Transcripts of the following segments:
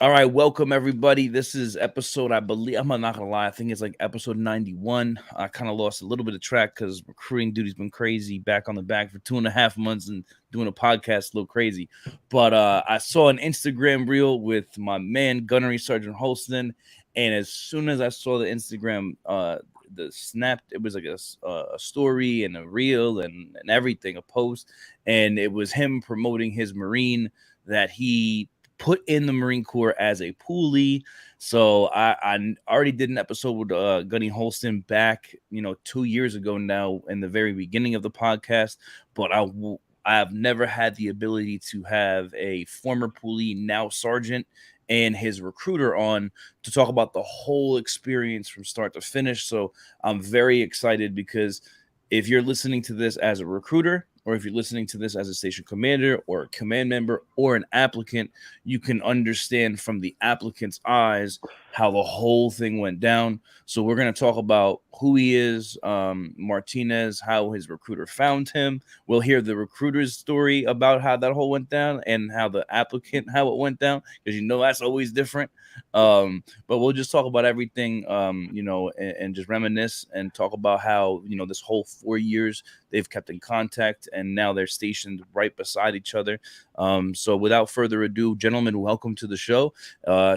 All right, welcome everybody. This is episode, I believe, I'm not gonna lie, I think it's like episode 91. I kind of lost a little bit of track because recruiting duty's been crazy, back on the back for 2.5 months and doing a podcast a little crazy. But I saw an Instagram reel with my man Gunnery Sergeant Holston, and as soon as I saw the Instagram the snap, it was like a story and a reel and everything, a post, and it was him promoting his Marine that he put in the Marine Corps as a poolee. So I already did an episode with Gunny Holston back, 2 years ago now in the very beginning of the podcast. But I have never had the ability to have a former poolee, now sergeant, and his recruiter on to talk about the whole experience from start to finish. So I'm very excited because if you're listening to this as a recruiter, or if you're listening to this as a station commander or a command member or an applicant, you can understand from the applicant's eyes how the whole thing went down. So we're going to talk about who he is, Martinez, how his recruiter found him. We'll hear the recruiter's story about how that whole went down and how the applicant, how it went down, because that's always different. But we'll just talk about everything, and just reminisce and talk about how, this whole 4 years they've kept in contact and now they're stationed right beside each other. So without further ado, gentlemen, welcome to the show.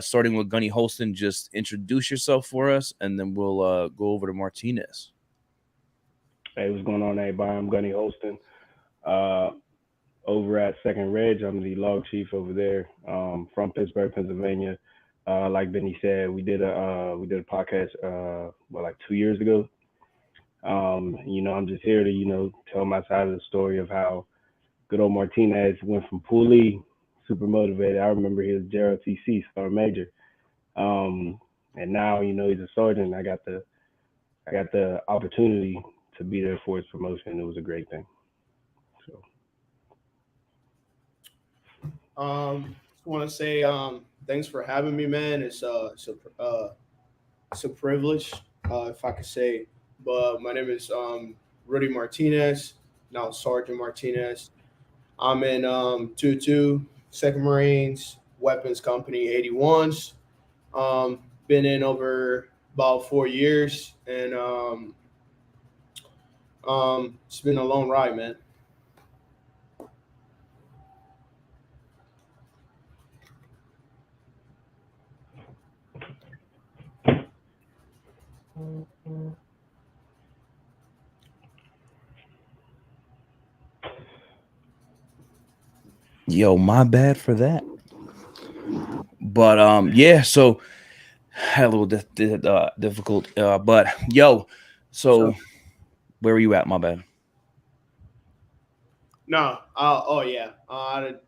Starting with Gunny Holston, just introduce yourself for us, and then we'll go over to Martinez. Hey, what's going on, everybody? I'm Gunny Holston. Uh, Over at Second Ridge, I'm the log chief over there, from Pittsburgh, Pennsylvania. Like Benny said, we did a podcast like 2 years ago. I'm just here to tell my side of the story of how good old Martinez went from poolee, super motivated. I remember he was JROTC Sergeant Major, and now he's a sergeant. I got the opportunity to be there for his promotion. It was a great thing. So Just want to say thanks for having me, man. It's a privilege, if I could say. But my name is Rudy Martinez, now Sergeant Martinez. I'm in 2-2, Second Marines, Weapons Company 81s. Been in over about 4 years, and it's been a long ride, man. Yo, my bad for that. But yeah, so had a little difficult. But yo, so So where were you at? My bad. no, oh yeah, I didn't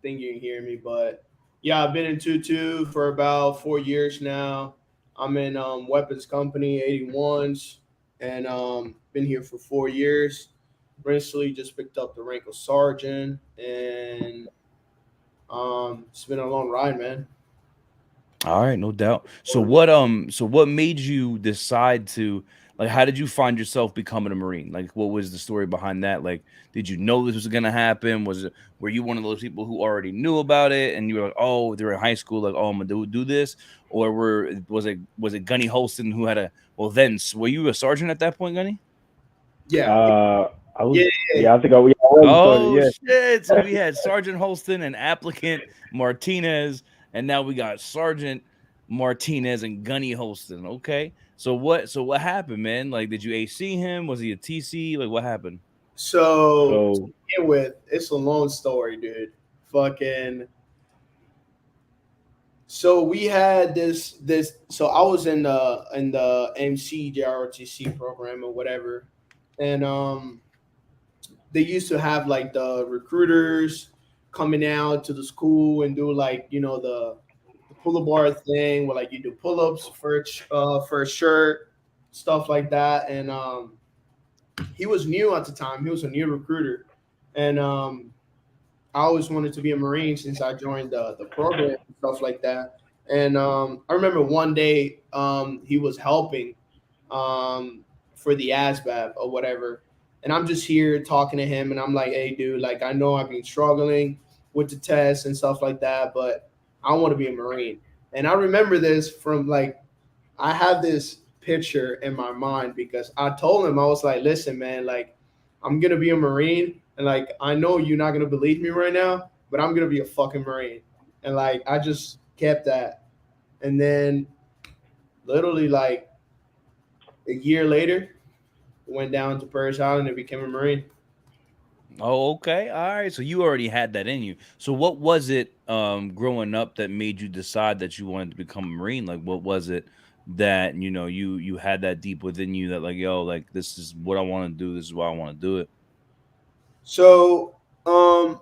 think you can hear me, but yeah, I've been in 2-2 for about 4 years now. I'm in Weapons Company 81s, and been here for 4 years. Recently, just picked up the rank of sergeant, and it's been a long ride, man. All right, no doubt. So what made you decide to, like, how did you find yourself becoming a Marine? Like, what was the story behind that? Like, did you know this was gonna happen? Were you one of those people who already knew about it and you were like, oh, they were in high school, like, oh, I'm gonna do this? Or was it Gunny Holston who had a, well, then were you a sergeant at that point, Gunny? Yeah, I was, yeah, yeah. yeah, I think I was started. Oh Yeah. shit! So we had Sergeant Holston and applicant Martinez, and now we got Sergeant Martinez and Gunny Holston. Okay, so what happened, man? Like, did you AC him? Was he a TC? Like, what happened? So to So begin with, it's a long story, dude. Fucking. So we had this. So I was in the MC JROTC program or whatever, and they used to have like the recruiters coming out to the school and do like the pull-up bar thing where like you do pull-ups for a shirt, stuff like that. And he was new at the time. He was a new recruiter, and I always wanted to be a Marine since I joined the program and stuff like that. And I remember one day he was helping um, for the ASVAB or whatever. And I'm just here talking to him, and I'm like, "Hey, dude, like I know I've been struggling with the test and stuff like that, but I want to be a Marine. And I remember this from like I have this picture in my mind because I told him I was like, listen, man, like I'm gonna be a Marine, and like I know you're not gonna believe me right now, but I'm gonna be a fucking Marine. And like I just kept that, and then literally like a year later, went down to Paris Island and became a Marine. Oh, okay. All right. So you already had that in you. So what was it growing up that made you decide that you wanted to become a Marine? Like what was it that, you had that deep within you that like, yo, like this is what I want to do, this is why I want to do it. So I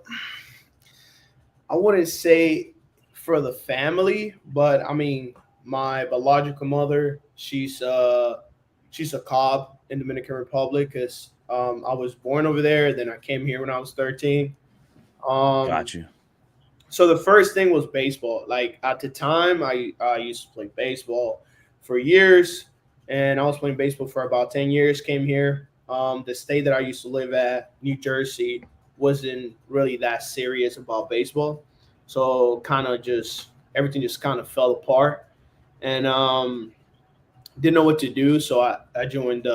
wouldn't say for the family, but I mean my biological mother, she's a cop in Dominican Republic because I was born over there. Then I came here when I was 13. Um, Got you. so the first thing was baseball. Like at the time, I used to play baseball for years, and I was playing baseball for about 10 years. Came here. The state that I used to live at, New Jersey, wasn't really that serious about baseball, so kind of just everything just kind of fell apart, and didn't know what to do. So I joined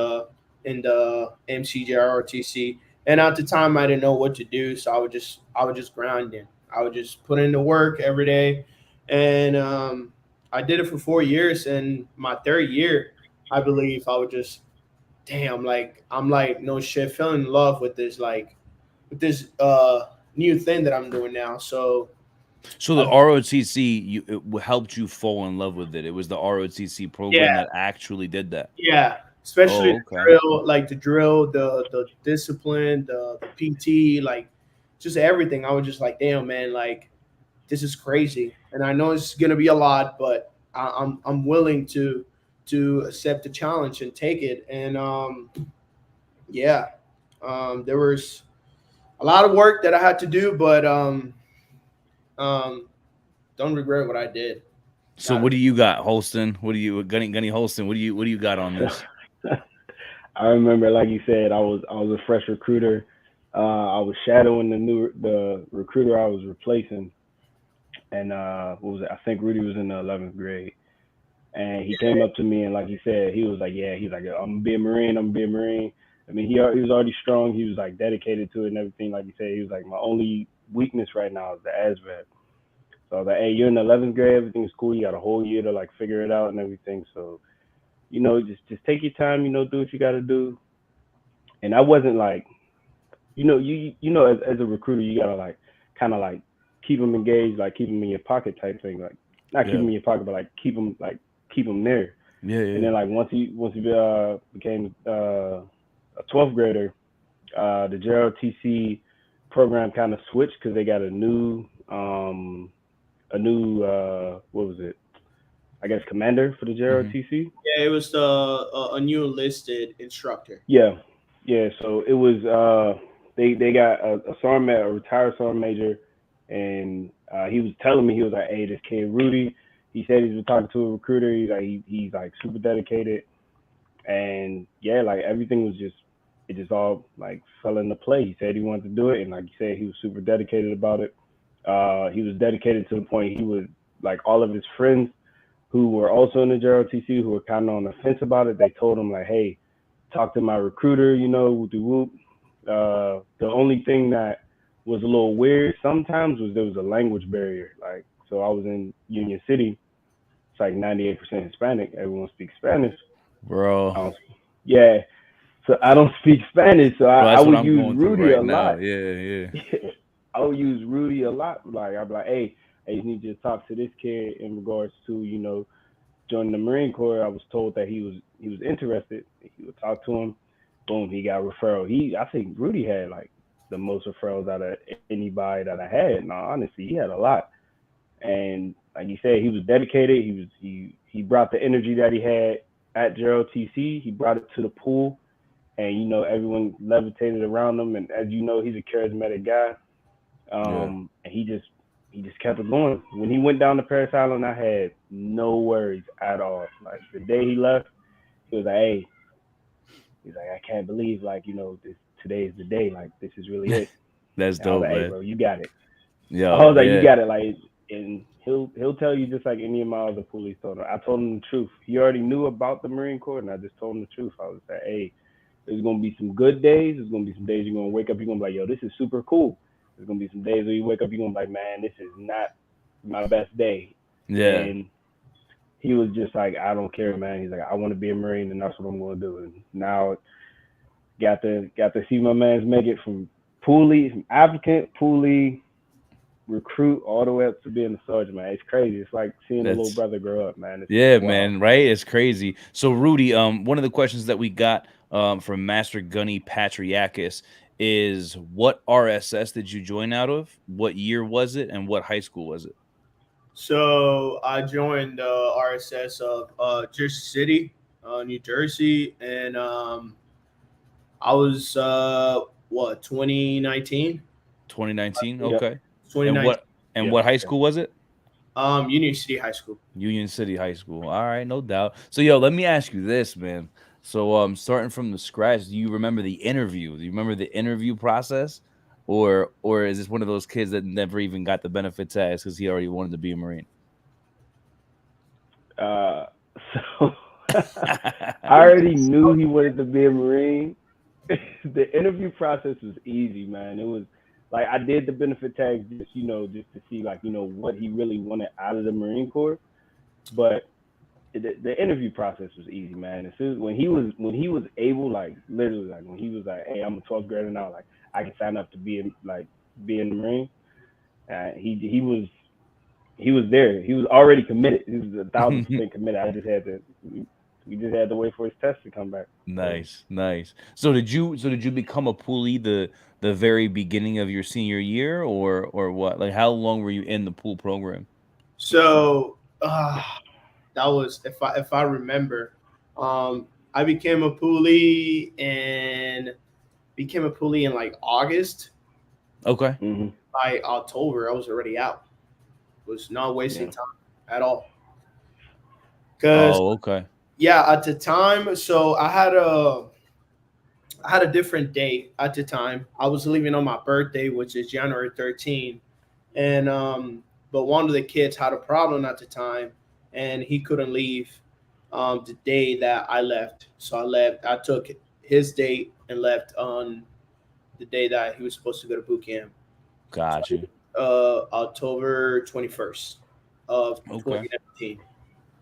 in the MCJROTC, and at the time I didn't know what to do. So I would just grinding. I would just put in the work every day, and I did it for 4 years. And my third year, I believe I would just damn like I'm like no shit, feeling in love with this new thing that I'm doing now. So So the I, ROTC helped you fall in love with it. It was the ROTC program yeah, that actually did that. yeah, especially Oh, the okay. drill, like the drill, the discipline, the PT, like just everything. I was just like, damn, man, like this is crazy, and I know it's gonna be a lot, but I'm willing to accept the challenge and take it. And yeah, there was a lot of work that I had to do, but um, don't regret what I did. So Got it. what do you got, Holston? What do you Gunny Holston? What do you got on this? I remember, like you said, I was a fresh recruiter. I was shadowing the recruiter I was replacing, and what was it? I think Rudy was in the 11th grade, and he came up to me and like he said, he was like, yeah, he's like, I'm gonna be a Marine. I'm gonna be a Marine. I mean, he was already strong. He was like dedicated to it and everything. Like you said, he was like, my only weakness right now is the ASVAB. So I was like, hey, you're in the 11th grade. Everything's cool. You got a whole year to like figure it out and everything. So just take your time. Do what you got to do. And I wasn't like, as a recruiter, you gotta like kind of like keep them engaged, like keep them in your pocket type thing. Like not keep Yeah. them in your pocket, but like keep them there. Yeah, And yeah. then like once he became a 12th grader, the JROTC program kind of switched because they got a new what was it? I guess commander for the Hmm. JROTC. Yeah, it was a new enlisted instructor. Yeah, yeah. So it was they got a sergeant, a retired sergeant major, and he was telling me he was like, hey, this kid Rudy. He said he's been talking to a recruiter. He's like super dedicated, and yeah, like everything was just it just all like fell into play. He said he wanted to do it, and like you said, he was super dedicated about it. He was dedicated to the point he would like all of his friends who were also in the JROTC who were kind of on the fence about it. They told him like, hey, talk to my recruiter, whoop de whoop. The only thing that was a little weird sometimes was there was a language barrier. Like, so I was in Union City. It's like 98% Hispanic. Everyone speaks Spanish. Bro. I don't, yeah, so I don't speak Spanish. So Bro, I that's what would I'm use going through Rudy right a now. lot. Yeah, yeah. I would use Rudy a lot. Like I'd be like, hey, you need to talk to this kid in regards to joining the Marine Corps. I was told that he was interested. He would talk to him. Boom, he got referral. I think Rudy had like the most referrals out of anybody that I had. No, honestly, he had a lot. And like you said, he was dedicated. He brought the energy that he had at Gerald TC. He brought it to the pool, and everyone levitated around him. And as you know, he's a charismatic guy. Yeah. And he just kept it going. When he went down to Paris Island, I had no worries at all. Like the day he left, he was like, "Hey," he's like, "I can't believe this today is the day. Like this is really it." That's And I was dope, like, "Hey, man. bro, you got it." I Yo, was like, "You yeah. got it." Like and he'll tell you just like any of my other police told him. I told him the truth. He already knew about the Marine Corps, and I just told him the truth. I was like, hey, there's gonna be some good days. There's gonna be some days you're gonna wake up. You're gonna be like, yo, this is super cool. There's gonna be some days where you wake up. You're gonna be like, man, this is not my best day. Yeah. And he was just like, I don't care, man. He's like, I want to be a Marine, and that's what I'm gonna do. And now got to see my man's make it from poolee, from applicant, poolee, recruit, all the way up to being a sergeant, man. It's crazy. It's like seeing a little That's brother grow up, man. It's Yeah, wild. man, right? It's crazy. So, Rudy, one of the questions that we got from Master Gunny Patriakis is, what RSS did you join out of? What year was it, and what high school was it? So I joined the RSS of Jersey City, New Jersey, and I was what 2019, 2019. Yep. Okay. And 2019. what high school was it? Union City High School. Union City High School. All right, no doubt. So, yo, let me ask you this, man. So, starting from the scratch, do you remember the interview? Do you remember the interview process, or is this one of those kids that never even got the benefit test because he already wanted to be a Marine? Uh, so I already knew he wanted to be a Marine. The interview process was easy, man. It was like I did the benefit tags just just to see like what he really wanted out of the Marine Corps. But the interview process was easy, man. As soon as when he was able, like literally, like when he was like, "Hey, I'm a 12th grader now. Like I can sign up to be in the Marine." He was there. He was already committed. He was 1,000% committed. We just had to wait for his test to come back. So Nice, nice. So did you become a poolee the very beginning of your senior year, or what? Like, how long were you in the pool program? So that was, if I remember, I became a poolee in like August. Okay. hmm By October, I was already out. Was not wasting yeah, time at all. Cause Oh, okay. yeah, at the time, so I had a different date at the time. I was leaving on my birthday, which is January 13th, and but one of the kids had a problem at the time, and he couldn't leave the day that I left. So I left. I took his date and left on the day that he was supposed to go to boot camp. So Got you. October 21st of Okay. 2019.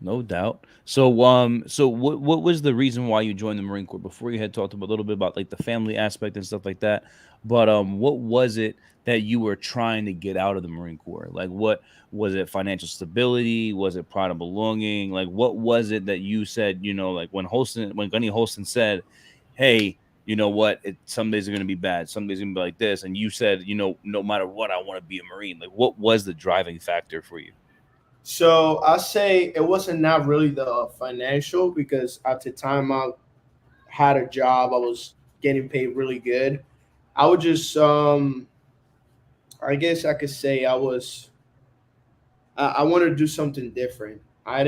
No doubt. So what was the reason why you joined the Marine Corps? Before, you had talked about a little bit about like the family aspect and stuff like that, but what was it that you were trying to get out of the Marine Corps? Like, what was it? Financial stability? Was it pride of belonging? Like, what was it that you said? Like when Gunny Holston said, "Hey, you know what? Some days are going to be bad. Some days are going to be like this," and you said, no matter what, I want to be a Marine. Like, what was the driving factor for you? So I say it wasn't not really the financial because at the time I had a job, I was getting paid really good. I would just I guess I could say I wanted to do something different. I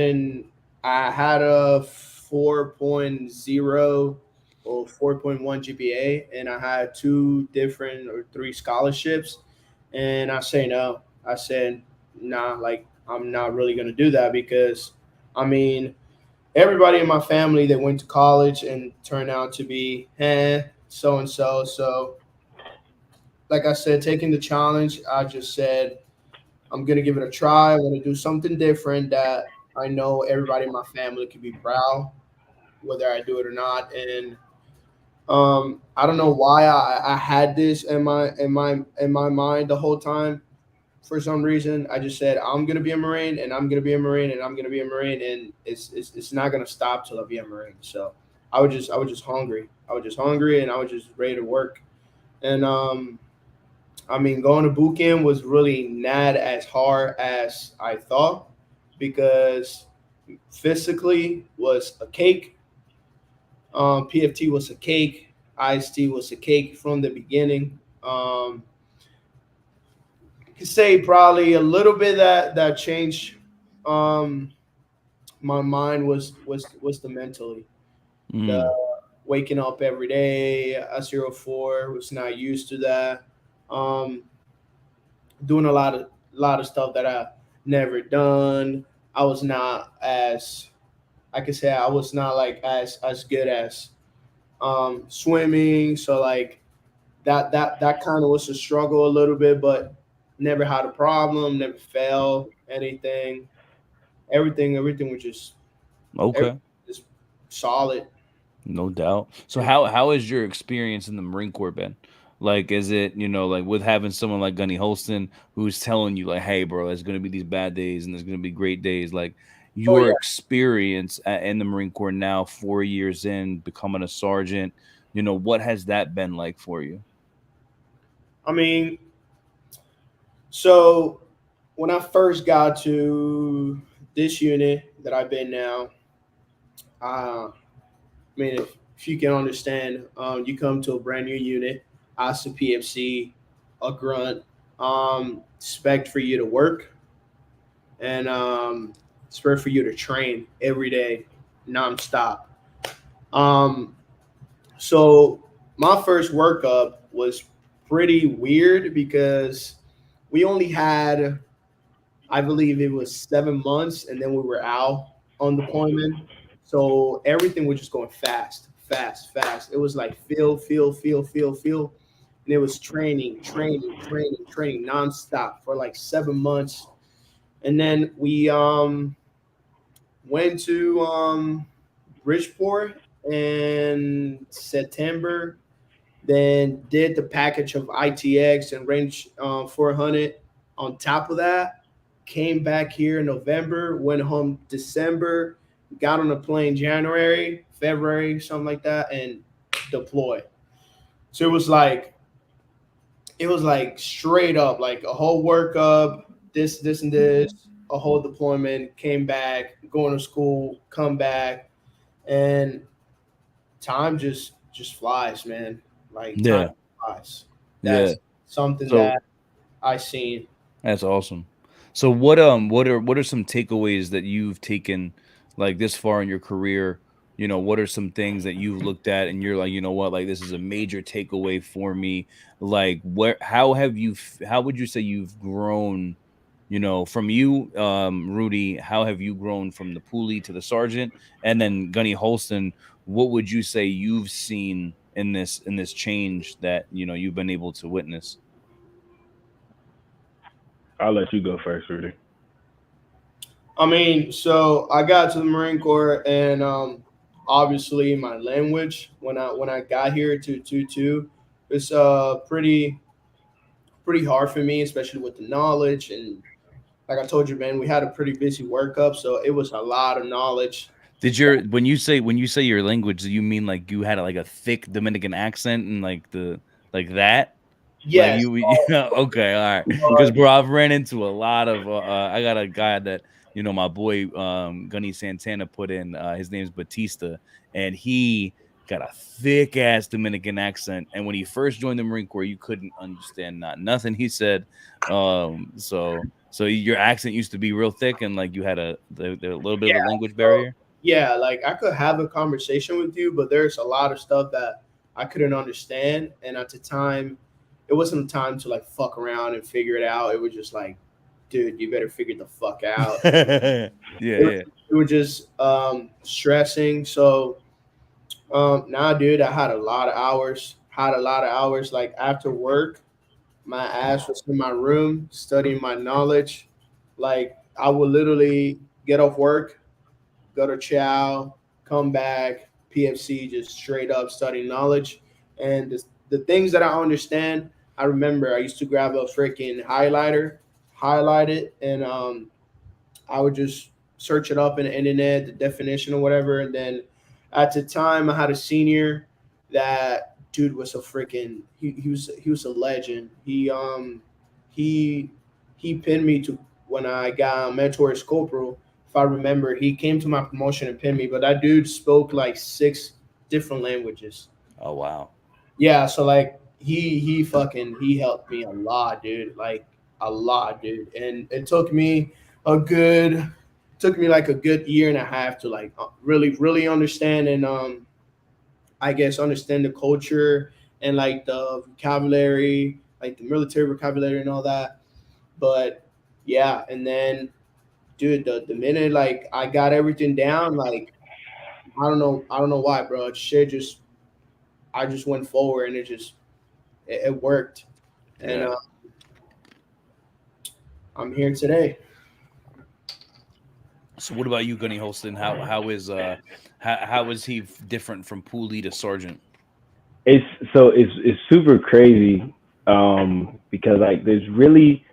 had a 4.0 or 4.1 GPA, and I had two different or three scholarships, and I say no. I said nah, like I'm not really gonna do that because I mean everybody in my family that went to college and turned out to be so and so. So like I said, taking the challenge, I just said I'm gonna give it a try. I'm gonna do something different that I know everybody in my family can be proud, whether I do it or not. And I don't know why I had this in my mind the whole time. For some reason, I just said I'm gonna be a Marine, and I'm gonna be a Marine, and I'm gonna be a Marine, and it's not gonna stop till I be a Marine. So I was just hungry. I was just hungry, and I was just ready to work. And I mean, going to boot camp was really not as hard as I thought because physically was a cake. PFT was a cake. IST was a cake from the beginning. You could say probably a little bit that changed um, my mind was the mentally the Mm, waking up every day. A 04 was not used to that. Um, doing a lot of stuff that never done. I was not as I could say I was not like as good as swimming. So like that kind of was a struggle a little bit, but never had a problem, never fell anything. Everything was just everything Okay. was just solid. No doubt. So how has your experience in the Marine Corps been? Like, is it, like with having someone like Gunny Holston who's telling you like, hey, bro, there's gonna be these bad days and there's gonna be great days. Like Oh your yeah. experience in the Marine Corps now, 4 years in, becoming a sergeant, what has that been like for you? I mean, so when I first got to this unit that I've been now, I mean, if you can understand, you come to a brand new unit, as a PFC, a grunt, expect for you to work and expect for you to train every day, nonstop. Um, so my first workup was pretty weird because we only had, I believe it was 7 months, and then we were out on deployment. So everything was just going fast, fast, fast. It was like feel, and it was training nonstop for like 7 months. And then we went to Bridgeport in September. Then did the package of ITX and Range 400. On top of that, came back here in November, went home December, got on a plane January, February, something like that, and deployed. So it was like straight up, like a whole workup, this, and this, a whole deployment, came back, going to school, come back, and time just flies, man. Like time Yeah. flies. Yeah. That's something So that I seen. that's awesome. So what are some takeaways that you've taken like this far in your career? What are some things that you've looked at and you're like, you know what, like this is a major takeaway for me. Like where how would you say you've grown, from you, Rudy, how have you grown from the poolee to the sergeant? And then Gunny Holston, what would you say you've seen in this change that you've been able to witness? I'll let you go first, Rudy. I mean, so I got to the Marine Corps, and obviously my language when I got here to two, it's pretty hard for me, especially with the knowledge. And like I told you, man, we had a pretty busy workup, so it was a lot of knowledge. Did your when you say your language, do you mean like you had like a thick Dominican accent and like the like that? Like Yes. you, yeah, okay, all right. Because bro, I've ran into a lot of. I got a guy that my boy Gunny Santana put in. His name's Batista, and he got a thick ass Dominican accent. And when he first joined the Marine Corps, you couldn't understand nothing he said. So your accent used to be real thick, and like you had the little bit Yeah. of a language So barrier. yeah, like I could have a conversation with you, but there's a lot of stuff that I couldn't understand, and at the time, it wasn't a time to like fuck around and figure it out. It was just like, dude, you better figure the fuck out. Yeah, It was, yeah. it was just stressing. So nah, dude, I had a lot of hours. Had a lot of hours. Like after work, my ass was in my room studying my knowledge. Like I would literally get off work, go to chow, come back, PFC, just straight up studying knowledge. And the things that I understand, I remember I used to grab a freaking highlighter, highlight it, and I would just search it up in the internet, the definition or whatever. And then at the time, I had a senior that dude was a freaking he was a legend. He he pinned me to when I got mentor as corporal. If I remember, he came to my promotion and pinned me. But that dude spoke like six different languages. Oh wow. Yeah, so like he helped me a lot, dude. Like a lot, dude. And it a good took me like a good year and a half to like really understand and I guess understand the culture and like the vocabulary, like the military vocabulary and all that. But yeah, and then dude, the minute like I got everything down, like I don't know why, bro. Shit just I just went forward and it worked, and Yeah. I'm here today. So what about you, Gunny Holston? How is he different from poolee to sergeant? It's it's super crazy because like there's really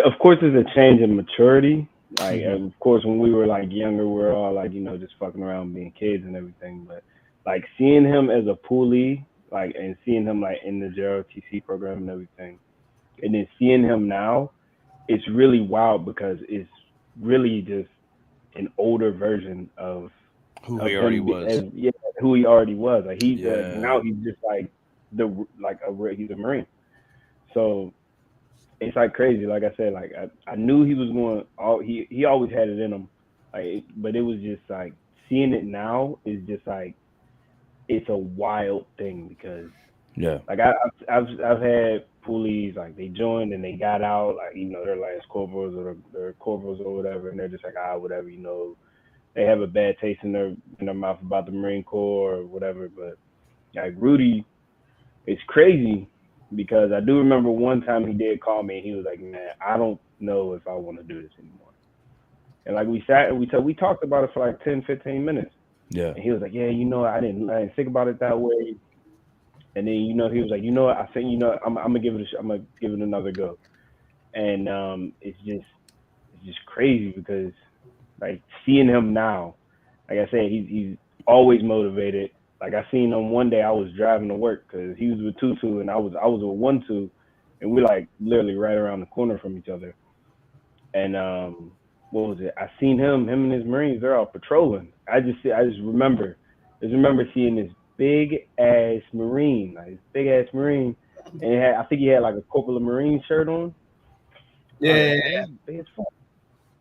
of course there's a change in maturity. Like Hmm. of course when we were like younger we are all like just fucking around being kids and everything, but like seeing him as a poolee like and seeing him like in the JROTC program and everything, and then seeing him now, it's really wild because it's really just an older version Who he of already him as was. yeah who he already was. Like he's like Yeah. now he's just like he's a marine. So it's like crazy. Like I said, like I knew he was going. All he always had it in him. But it was just like seeing it now is just like it's a wild thing because Yeah. like I've had poolies like they joined and they got out like they're lance corporals or they're corporals or whatever, and they're just like whatever they have a bad taste in their mouth about the Marine Corps or whatever. But like Rudy, it's crazy because I do remember one time he did call me and he was like, "Man, I don't know if I want to do this anymore." And like we sat and we talked about it for like 10, 15 minutes. Yeah. And he was like, "Yeah, I didn't think about it that way." And then he was like, "You know what? I think I'm gonna give it I'm gonna give it another go." And it's just crazy because like seeing him now, like I said, he's always motivated. Like I seen him one day, I was driving to work because he was with Tutu and I was with 1-2, and we're like literally right around the corner from each other. And what was it? I seen him and his Marines. They're out patrolling. I just remember seeing this big ass Marine, like this big ass Marine, and I think he had like a Corporal of Marine shirt on. I was Yeah, like, man, that's big as fuck.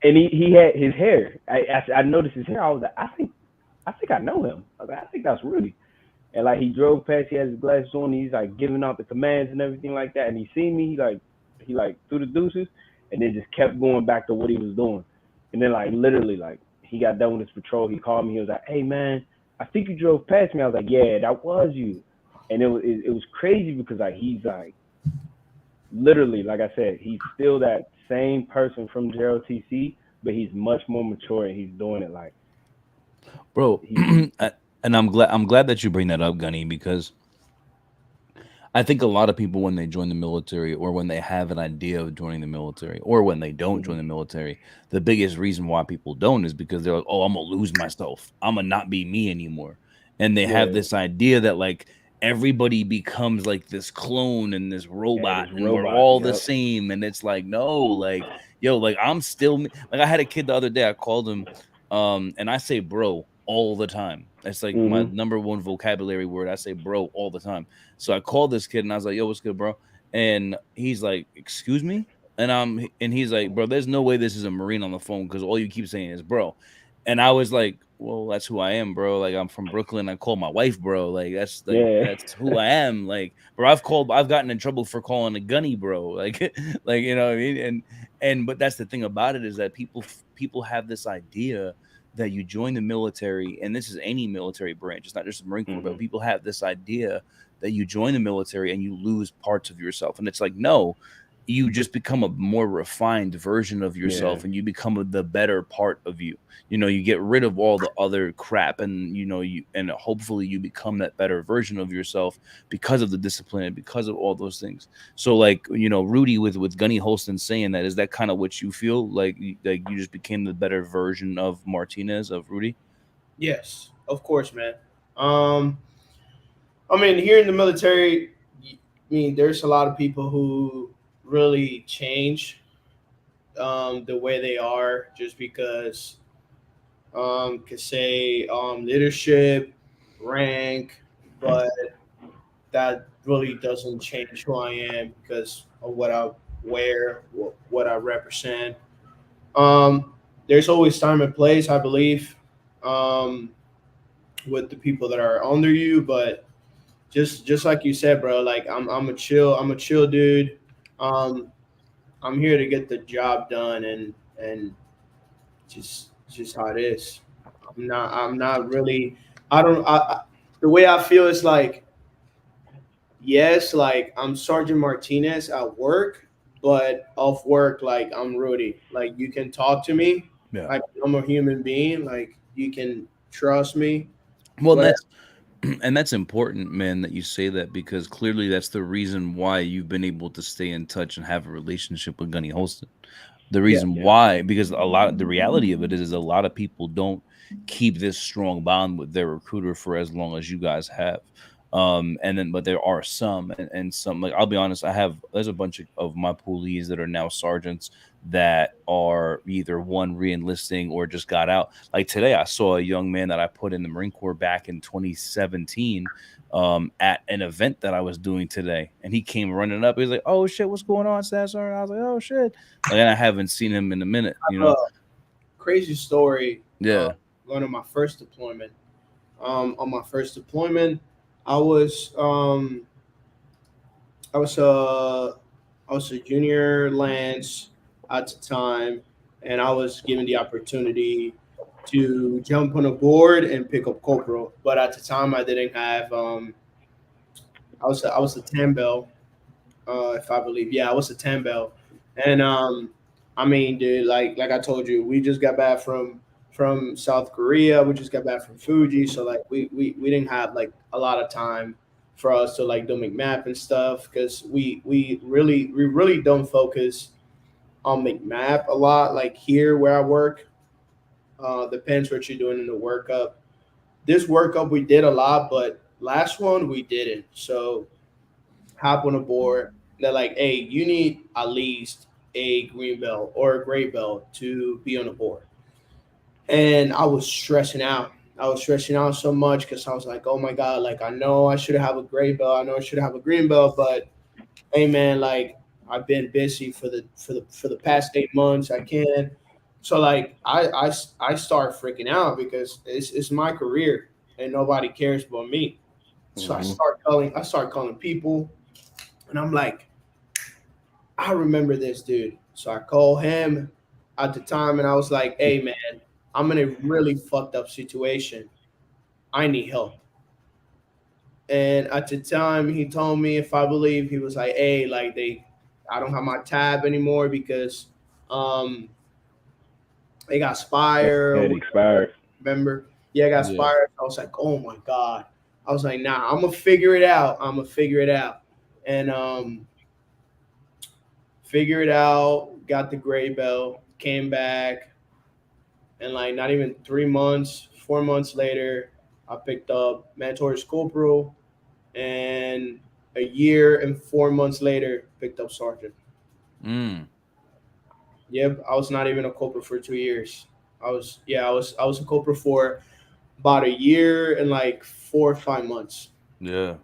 And he had his hair. I noticed his hair. I was like, I think I know him. I was like, I think that's Rudy. And like he drove past, he had his glasses on, he's like giving out the commands and everything like that. And he seen me, he threw the deuces, and then just kept going back to what he was doing. And then like literally like he got done with his patrol, he called me, he was like, "Hey man, I think you drove past me." I was like, "Yeah, that was you." And it was crazy because like he's like literally like I said, he's still that same person from JROTC, but he's much more mature and he's doing it like Bro, he and I'm glad that you bring that up, Gunny, because I think a lot of people when they join the military or when they have an idea of joining the military or when they don't join mhm. the military, the biggest reason why people don't is because they're like, "Oh, I'm gonna lose myself. I'm gonna not be me anymore." And they have Yeah, this idea that like everybody becomes like this clone and this yeah, robot this and we're robot, all the yep. same, and it's like, "No, like yo, like I'm still like I had a kid the other day, I called him and I say bro all the time. It's like my Mhm. number one vocabulary word. I say bro all the time. So I called this kid and I was like, "Yo, what's good, bro?" And he's like, "Excuse me?" And he's like, "Bro, there's no way this is a Marine on the phone because all you keep saying is bro." And I was like, "Well, that's who I am, bro. Like I'm from Brooklyn. I call my wife, bro. Like Yeah. that's who I am. Like, bro, I've gotten in trouble for calling a gunny, bro. Like, like you know what I mean? And but that's the thing about it is that people have this idea that you join the military, and this is any military branch. It's not just the Marine Corps, but Mhm. people have this idea that you join the military and you lose parts of yourself. And it's like, no, you just become a more refined version of Yeah. yourself and you become the better part of you. You get rid of all the other crap, and and hopefully you become that better version of yourself because of the discipline and because of all those things. So like, Rudy with Gunny Holston saying that, is that kind of what you feel like, like you just became the better version of Martinez, of Rudy? yes, of course, man. Um, I mean, here in the military, I mean, there's a lot of people who really change the way they are just because, could say leadership, rank, but that really doesn't change who I am because of what I wear, what I represent. Um, there's always time and place, I believe, um, with the people that are under you, but just like you said, bro. Like I'm a chill dude. Um, I'm here to get the job done, and just how it is. I'm not really. I don't. The way I feel is like, yes, like I'm Sergeant Martinez at work, but off work, like I'm Rudy. Like you can talk to me, Yeah. like I'm a human being. Like you can trust me. Well, and Whatever. that's and that's important, man, that you say that because clearly that's the reason why you've been able to stay in touch and have a relationship with Gunny Holston. The Yeah, reason Yeah. why, because a lot of the reality of it is a lot of people don't keep this strong bond with their recruiter for as long as you guys have. And then but there are some and some, like I'll be honest, there's a bunch of my poolies that are now sergeants that are either one re-enlisting or just got out. Like today I saw a young man that I put in the Marine Corps back in 2017 at an event that I was doing today, and he came running up. He was like, "Oh shit, what's going on, Staff Sergeant?" I was like, "Oh shit." Like, and I haven't seen him in a minute, you know? uh, crazy story. Yeah. Going on my first deployment. On my first deployment, I was um I was uh I was a junior lance at the time, and I was given the opportunity to jump on a board and pick up corporal. But at the time, I didn't have. I was a 10 bell, if I believe. Yeah, I was a 10 bell, and I mean, dude, like I told you, we just got back from South Korea. We just got back from Fuji, so like we didn't have like a lot of time for us to like do McMap and stuff because we really don't focus on McMap a lot. Like here where I work, depends what you're doing in the workup. This workup we did a lot, but last one we didn't. So hop on a board. They're like, hey, you need at least a green belt or a gray belt to be on the board. And I was stressing out. I was stressing out so much because I was like, oh my God, like I know I should have a gray belt. I know I should have a green belt, but hey man, like I've been busy for the past 8 months. I can't. So like I start freaking out because it's my career and nobody cares about me. So Hmm. I start calling people, and I'm like, I remember this dude. So I call him at the time, and I was like, hey man, I'm in a really fucked up situation. I need help. And at the time, he told me, if I believe, he was like, hey, like I don't have my tab anymore because um they got Spire or Had whatever. expired. Remember? Yeah, I got Yeah. Spire. I was like, oh my God. I was like, nah, I'm gonna figure it out. I'm gonna figure it out. And figure it out, got the gray belt, came back, and like not even 3 months, 4 months later, I picked up Mandatory Corporal, and a year and 4 months later, picked up Sergeant. Mm. Yep, I was not even a corporal for 2 years. I was a corporal for about a year and like 4 or 5 months. Yeah.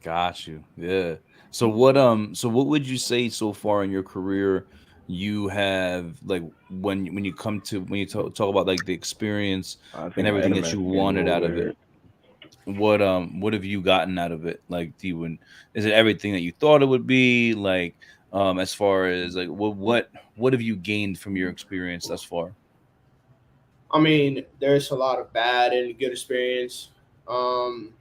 Got you. Yeah. So what would you say so far in your career you have, like, when you come to when you talk about like the experience I and think my everything that internet's you getting a wanted little out of it? weird. What have you gotten out of it? Like, is it everything that you thought it would be? Like, as far as like what have you gained from your experience thus far? I mean, there's a lot of bad and good experience. Um,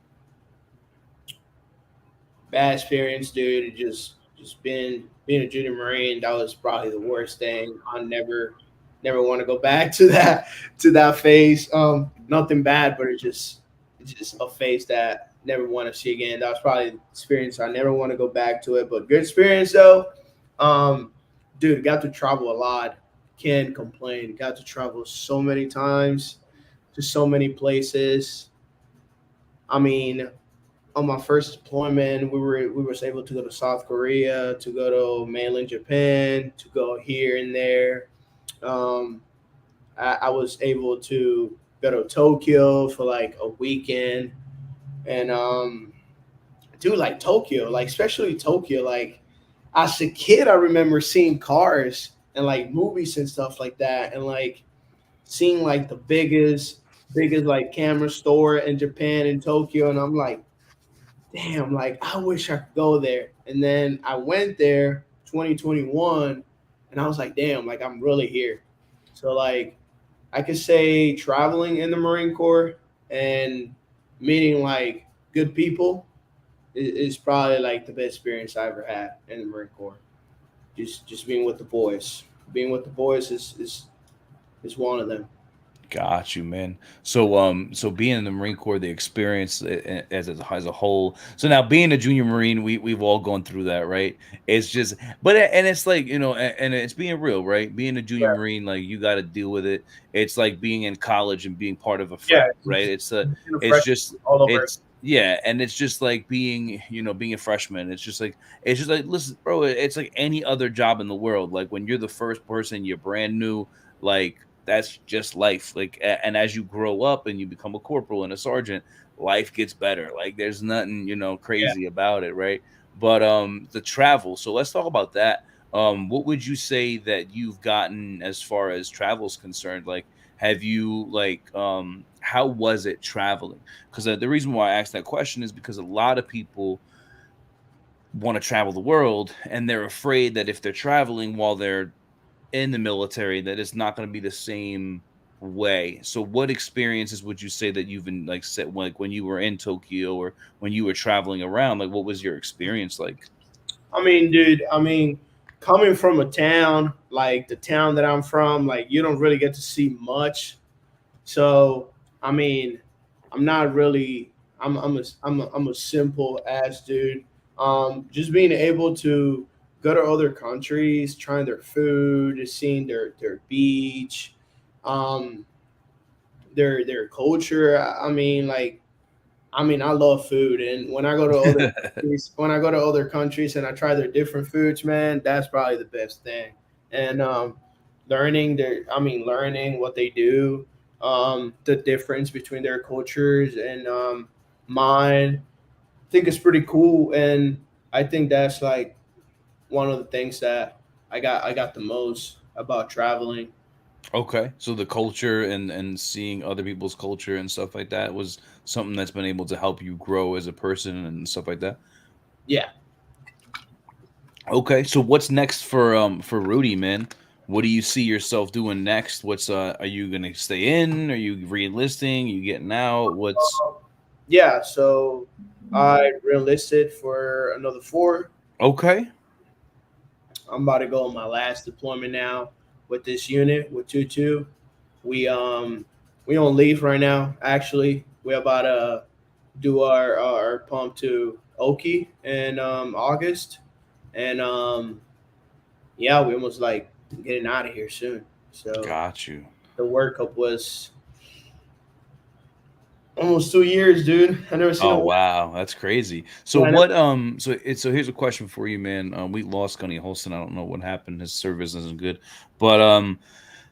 Bad experience, dude. Just being a junior marine. That was probably the worst thing. I never want to go back to that phase. Nothing bad, but it's just a phase that never want to see again. That was probably the experience. I never want to go back to it. But good experience though. Um, Dude, got to travel a lot. Can't complain. Got to travel so many times to so many places. I mean, on my first deployment, we was able to go to South Korea, to go to mainland Japan, to go here and there. Um, I was able to go to Tokyo for like a weekend, and dude, like Tokyo, like especially Tokyo, like as a kid, I remember seeing cars and like movies and stuff like that, and like seeing like the biggest like camera store in Japan in Tokyo, and I'm like, damn, like I wish I could go there. And then I went there 2021, and I was like, damn, like I'm really here. So like I could say traveling in the Marine Corps and meeting like good people is probably like the best experience I ever had in the Marine Corps. Just being with the boys. Being with the boys is one of them. Got you, man. So being in the Marine Corps, the experience as a whole. So now being a junior Marine, we've all gone through that, right? It's just, and it's like and it's being real, right? Being a junior Yeah, Marine, like you got to deal with it. It's like being in college and being part of a yeah. frat, right? Being a It's freshman just, all over. it's yeah, and it's just like being, being a freshman. It's just like, listen, bro, it's like any other job in the world. Like when you're the first person, you're brand new, like that's just life. Like, and as you grow up and you become a corporal and a sergeant, life gets better. Like, there's nothing, Yeah. crazy about it, right? But the travel. So let's talk about that. What would you say that you've gotten as far as travel's concerned? Like, have you how was it traveling? Because the reason why I asked that question is because a lot of people want to travel the world and they're afraid that if they're traveling while they're in the military that it's not going to be the same way. So what experiences would you say that you've been like set like when you were in Tokyo or when you were traveling around? Like what was your experience like? I mean, dude, coming from a town like the town that I'm from, like you don't really get to see much. So, I mean, I'm not really. I'm a simple ass dude. Just being able to go to other countries, trying their food, seeing their beach, um, their culture. I love food, and when I go to other countries and I try their different foods, man, that's probably the best thing. And learning what they do, the difference between their cultures and mine, I think it's pretty cool. And I think that's like one of the things that I got the most about traveling. Okay. So the culture and seeing other people's culture and stuff like that was something that's been able to help you grow as a person and stuff like that. Yeah. Okay. So what's next for Rudy, man? What do you see yourself doing next? What's are you gonna stay in? Are you re-enlisting? Are you getting out? What's Yeah. So I enlisted for another 4. okay? I'm about to go on my last deployment now with this unit with 2-2. We on leave right now. Actually, we about to do our pump to Oki in August, and yeah, we almost like getting out of here soon. So Got you. the workup was almost 2 years, dude. I never seen Oh a wow, that's crazy. So yeah, I never, what so here's a question for you, man. We lost Gunny Holston. I don't know what happened. His service isn't good. But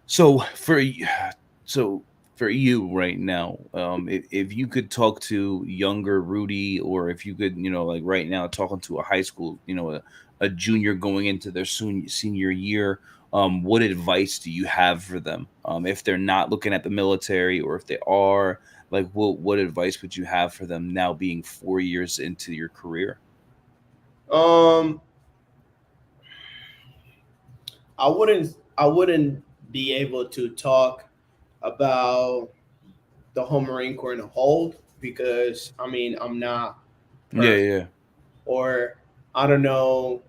so so for you right now, if you could talk to younger Rudy or if you could, like right now talking to a high school, a junior going into their senior year, what advice do you have for them? If they're not looking at the military or if they are, like what advice would you have for them now being 4 years into your career? um I wouldn't be able to talk about the whole Marine Corps in a whole because I'm not Yeah, perfect, yeah, or I don't know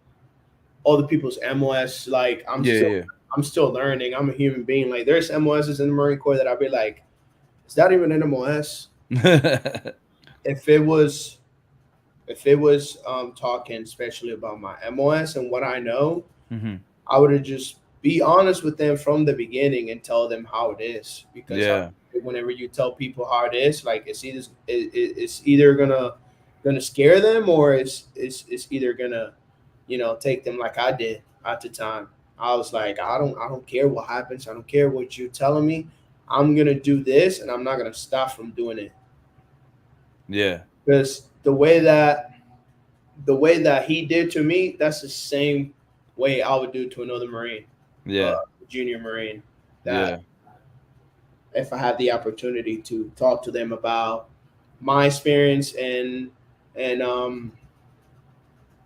other people's MOS. Like yeah, I'm still learning. I'm a human being. Like there's MOSs in the Marine Corps that I'd be like, is that even an MOS? yeah. If it was talking especially about my MOS and what I know, hmm I would have just be honest with them from the beginning and tell them how it is. Because Yeah, whenever you tell people how it is, like it's either gonna scare them or it's either gonna take them like I did at the time. I was like, I don't care what happens. I don't care what you're telling me. I'm gonna do this, and I'm not gonna stop from doing it yeah, because the way that he did to me, that's the same way I would do to another Marine, uh, yeah, junior Marine. That yeah, if I had the opportunity to talk to them about my experience and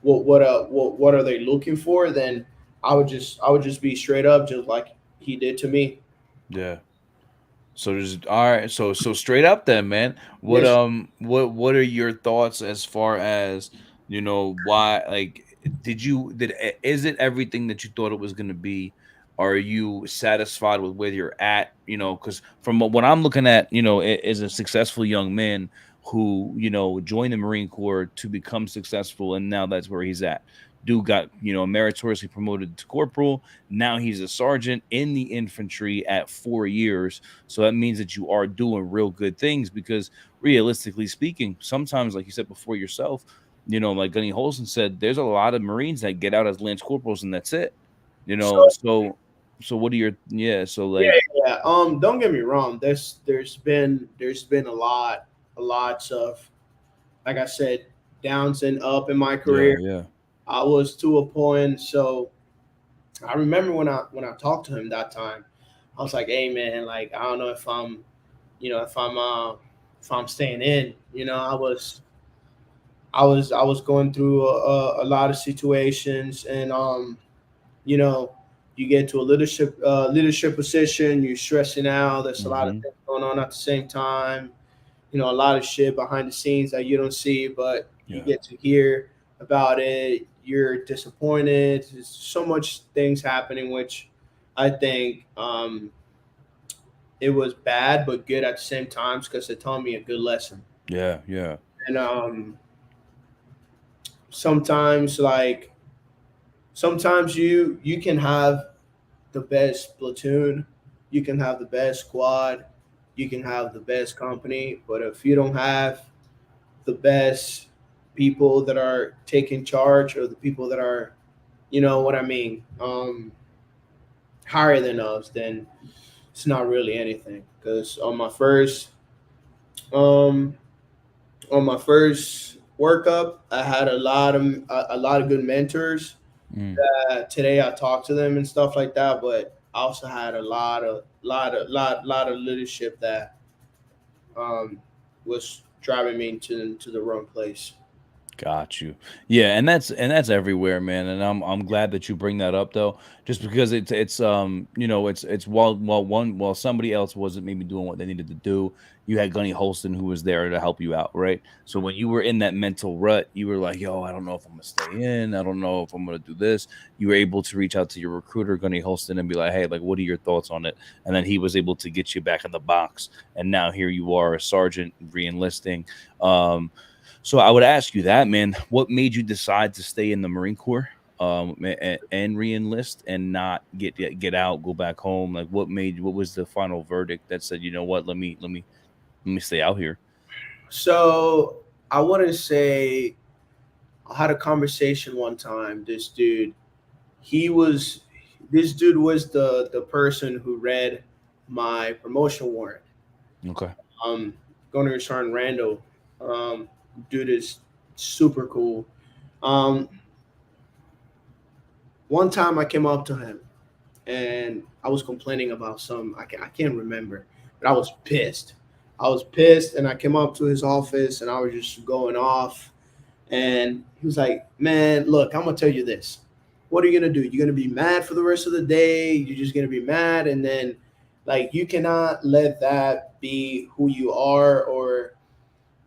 what are they looking for, then I would just be straight up, just like he did to me. Yeah. So just all right. So straight up then, man. Yes. What are your thoughts as far as why is it everything that you thought it was gonna be? Are you satisfied with where you're at? Because from what I'm looking at, is a successful young man who joined the Marine Corps to become successful, and now that's where he's at. Dude got meritoriously promoted to corporal. Now he's a sergeant in the infantry at 4 years, so that means that you are doing real good things because realistically speaking, sometimes, like you said before yourself, like Gunny Holson said, there's a lot of Marines that get out as Lance Corporals and that's it. You So know, so so what are your yeah, so yeah, like yeah. Don't get me wrong. There's been a lots of, like I said, downs and up in my yeah, career. yeah. I was to a point. So I remember when I talked to him that time, I was like, "Hey man, like I don't know if I'm, if I'm staying in. I was going through a lot of situations, and you know, you get to a leadership position, you're stressing out. There's a lot of Mhm. things going on at the same time. A lot of shit behind the scenes that you don't see, but you Yeah. get to hear about it. You're disappointed. There's so much things happening, which I think it was bad but good at the same times because it taught me a good lesson. Yeah, yeah. And sometimes, like sometimes you can have the best platoon, you can have the best squad, you can have the best company, but if you don't have the best people that are taking charge, or the people that are, what I mean, higher than us, then it's not really anything. Because um on my first workup, I had a lot of good mentors. Mm. Today I talk to them and stuff like that, but I also had a lot of leadership that um, was driving me to the wrong place. Got you. Yeah, and that's everywhere, man. And I'm glad that you bring that up though, just because it's while somebody else wasn't maybe doing what they needed to do, you had Gunny Holston who was there to help you out, right? So when you were in that mental rut, you were like, yo, I don't know if I'm gonna stay in, I don't know if I'm gonna do this. You were able to reach out to your recruiter, Gunny Holston, and be like, hey, like what are your thoughts on it? And then he was able to get you back in the box. And now here you are, a sergeant re-enlisting. So I would ask you that, man. What made you decide to stay in the Marine Corps, and re-enlist and not get out, go back home? Like, what was the final verdict that said, you know what, let me stay out here? So I wouldn't say. I had a conversation one time. He was, this dude was the person who read my promotion warrant. Okay. Um, Gunner Sergeant Randall, um, dude is super cool. Um, One time I came up to him and I was complaining about I can't remember, but I was pissed. I was pissed, and I came up to his office and I was just going off. And he was like, "Man, look, I'm gonna tell you this. What are you gonna do? You're gonna be mad for the rest of the day. You're just gonna be mad, and then, like, you cannot let that be who you are." Or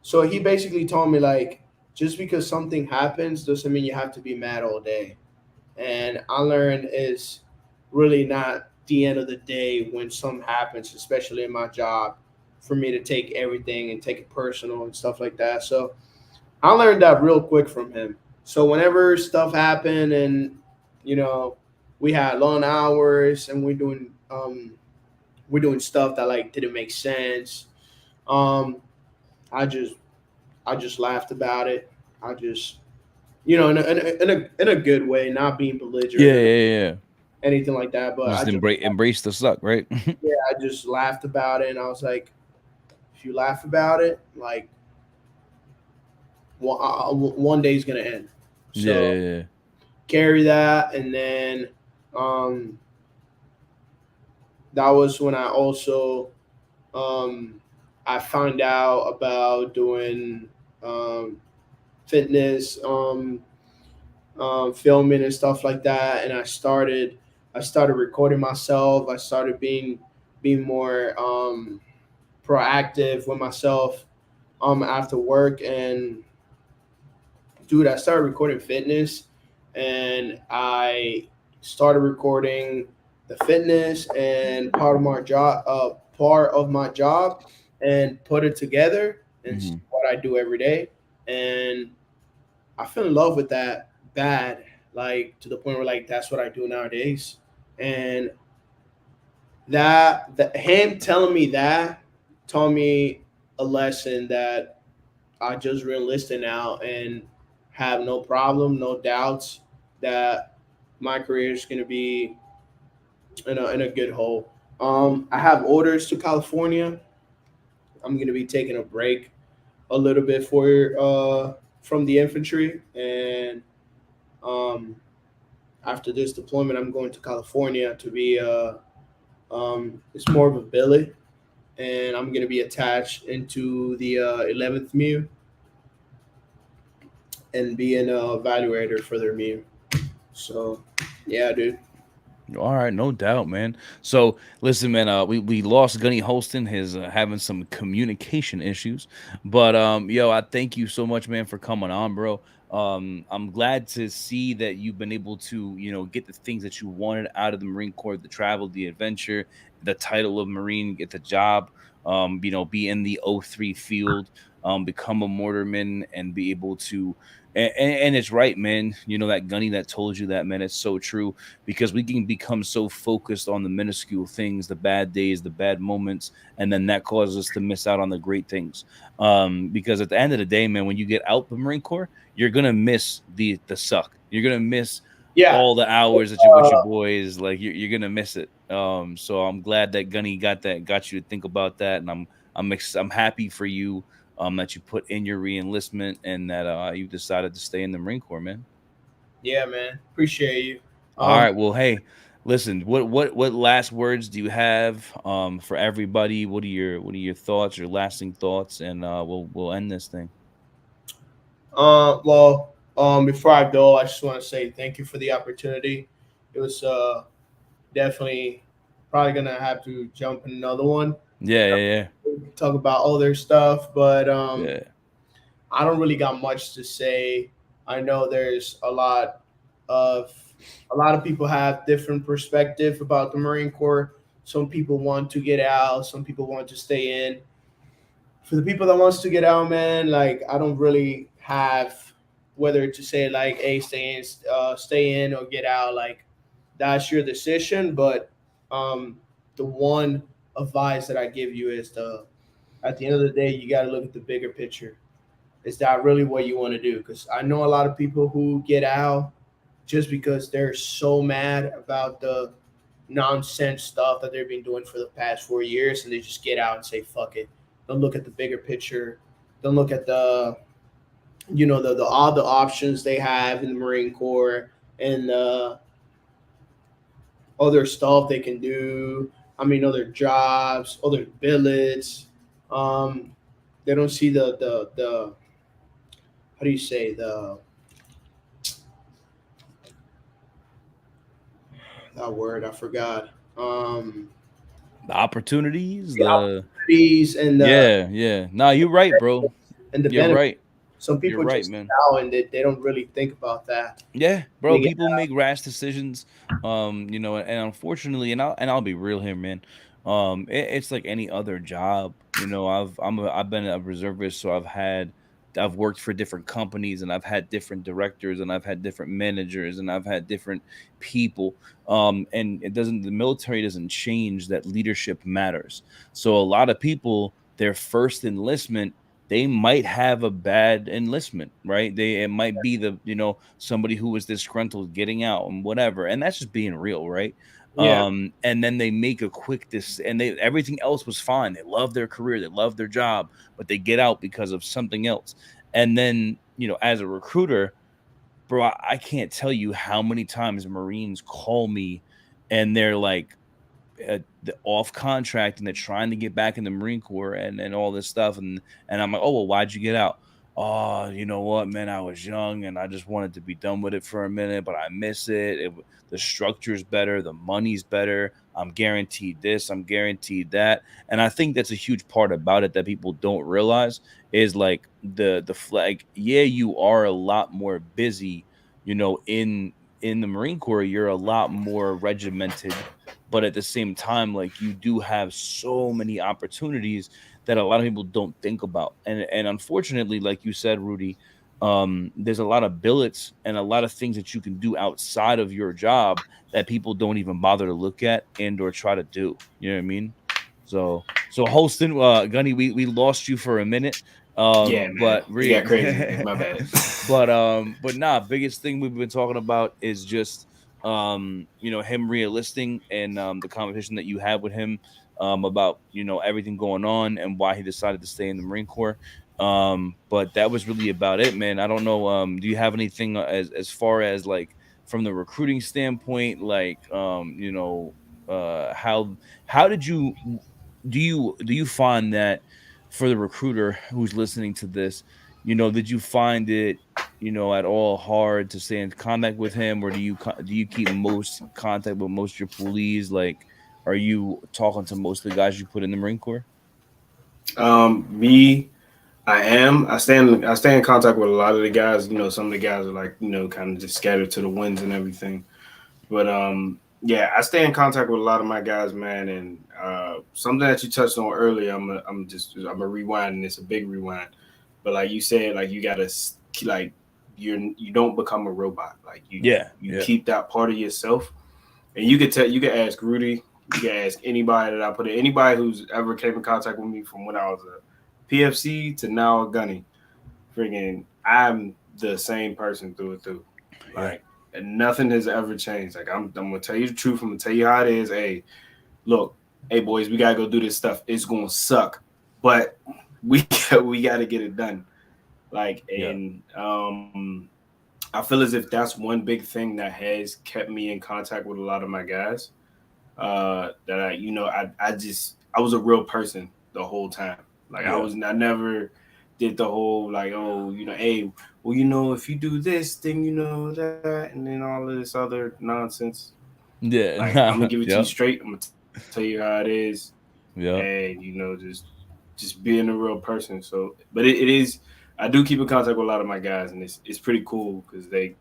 so he basically told me, like, just because something happens doesn't mean you have to be mad all day. And I learned is really not the end of the day when something happens, especially in my job, for me to take everything and take it personal and stuff like that. So I learned that real quick from him. So whenever stuff happened, and you know we had long hours and we're doing stuff that like didn't make sense, um, I just I just laughed about it. I just, in a good way, not being Yeah, belligerent or yeah, yeah. anything like that. But I Just just, embrace the suck, right? yeah, I just laughed about it, and I was like, if you laugh about it, like one day's gonna end. Yeah, So yeah, yeah. carry that. And then um, that was when um, I found out about doing um, fitness, filming and stuff like that, and I started recording myself. I started being be more proactive with myself after work. And dude, I started recording fitness, and I started recording the fitness and part of my job, and put it together and Mm-hmm. what I do every day. And I fell in love with that bad, like to the point where like that's what I do nowadays. And that him telling me that taught me a lesson that I just re-enlisted now and have no problem, no doubts that my career is going to be in a good hole. I have orders to California. I'm going to be taking a break a little bit for from the infantry, and um, after this deployment, I'm going to California to be it's more of a billet, and I'm going to be attached into the 11th MEU and be an evaluator for their MEU. So, yeah, dude. All right, no doubt, man. So listen, man, we lost Gunny Holston, his having some communication issues. But yo, I thank you so much, man, for coming on, bro. I'm glad to see that you've been able to, get the things that you wanted out of the Marine Corps, the travel, the adventure, the title of Marine, get the job, be in the O3 field, become a mortarman and be able to and it's right, man. That Gunny that told you that, man, it's so true because we can become so focused on the minuscule things, the bad days, the bad moments, and then that causes us to miss out on the great things. Because at the end of the day, man, when you get out the Marine Corps, you're gonna miss the suck. You're gonna miss Yeah. all the hours that you're with your boys. Like you're gonna miss it. So I'm glad that Gunny got you to think about that, and I'm happy for you. That you put in your re-enlistment and that you decided to stay in the Marine Corps, man. Yeah, man. Appreciate you. All right. Well, hey, listen. What last words do you have for everybody? What are your thoughts, your lasting thoughts, and we'll end this thing. Before I go, I just want to say thank you for the opportunity. It was definitely probably gonna have to jump in another one, Yeah, yeah, talk about other stuff, but yeah, I don't really got much to say. I know there's of a lot of people have different perspective about the Marine Corps. Some people want to get out, some people want to stay in. For the people that wants to get out, man, like I don't really have whether to say like, hey, stay in or get out. Like that's your decision. But um, the one advice that I give you is at the end of the day, you got to look at the bigger picture. Is that really what you want to do? Because I know a lot of people who get out just because they're so mad about the nonsense stuff that they've been doing for the past 4 years, and they just get out and say fuck it. Don't look at the bigger picture. Don't look at the all the options they have in the Marine Corps and the other stuff they can do. I mean, other jobs, other billets. Um, they don't see the how do you say that word? I forgot. the opportunities, The the opportunities and yeah, yeah. Nah, you're right, bro. the You're benefits. right. Some You're people right, just man. now and they don't really think about that. Yeah, bro. They People make rash decisions. And unfortunately, and I'll be real here, man. It's like any other job. I've been a reservist, so I've worked for different companies, and I've had different directors, and I've had different managers, and I've had different people. And the military doesn't change that leadership matters. So a lot of people, their first enlistment, they might have a bad enlistment, right? It might be somebody who was disgruntled getting out and whatever, and that's just being real, right? yeah And then they make a quick this, and they everything else was fine. They love their career, they love their job, but they get out because of something else. And then as a recruiter, bro, I can't tell you how many times Marines call me, and they're like, off contract and they're trying to get back in the Marine Corps and all this stuff. And I'm like, oh, well, why'd you get out? Oh, you know what, man, I was young and I just wanted to be done with it for a minute, but I miss it. The structure's better, the money's better. I'm guaranteed this, I'm guaranteed that. And I think that's a huge part about it that people don't realize is like the flag. Yeah, you are a lot more busy, in the Marine Corps. You're a lot more regimented, but at the same time, like you do have so many opportunities that a lot of people don't think about. And unfortunately, like you said, Rudy, there's a lot of billets and a lot of things that you can do outside of your job that people don't even bother to look at and or try to do. You know what I mean? So Holston, Gunny, we lost you for a minute. Yeah, man, But it got crazy. My bad. but nah, biggest thing we've been talking about is just him realisting and the conversation that you had with him about everything going on and why he decided to stay in the Marine Corps. But that was really about it, man. I don't know. Do you have anything as far as like from the recruiting standpoint, like how did you do you find that for the recruiter who's listening to this, did you find it at all hard to stay in contact with him, or do you keep most contact with most of your police? Like, are you talking to most of the guys you put in the Marine Corps? Me, I am. I stay in contact with a lot of the guys. You know, some of the guys are like, kind of just scattered to the winds and everything. But yeah, I stay in contact with a lot of my guys, man. And something that you touched on earlier, I'm a rewind, and it's a big rewind. But like you said, like you gotta like you don't become a robot. Like Yeah, you yeah, keep that part of yourself. And you could ask Rudy, you can ask anybody that I put in, anybody who's ever came in contact with me from when I was a PFC to now a gunny. Friggin', I'm the same person through and through. yeah, Like, and nothing has ever changed. Like, I'm gonna tell you the truth. I'm gonna tell you how it is. Hey, look, hey boys, we gotta go do this stuff. It's gonna suck, but we we gotta get it done. Like, yeah, and I feel as if that's one big thing that has kept me in contact with a lot of my guys. That I was a real person the whole time. Like yeah, I never did the whole like, oh, hey, well, if you do this, then that, and then all of this other nonsense. Like, I'm gonna yeah. give it to you Yep, straight. I'm gonna tell you how it is, and yep. just being a real person. So, but it is. I do keep in contact with a lot of my guys, and it's pretty cool because they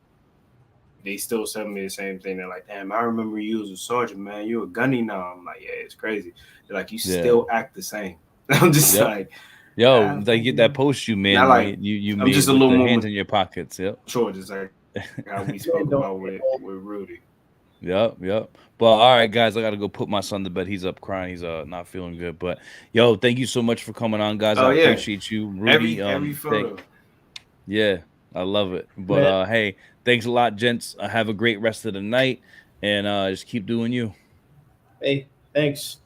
still send me the same thing. They're like, damn, I remember you as a sergeant, man. You're a gunny now. I'm like, yeah, it's crazy. They're like, you still act the same. I'm just like, Yep. ah, Yo, they get that post you, not man. like You I'm just a made little with more the mature, hands in your pockets. Yep. just like how we spoke about Don't with get old. Rudy. Yep, yep. But all right, guys, I gotta go put my son to bed. He's up crying. He's not feeling good. But yo, thank you so much for coming on, guys. Oh I yeah, appreciate you, Rudy. every photo. Yeah, I love it. But Man, hey, thanks a lot, gents. Have a great rest of the night, and just keep doing you. hey, thanks.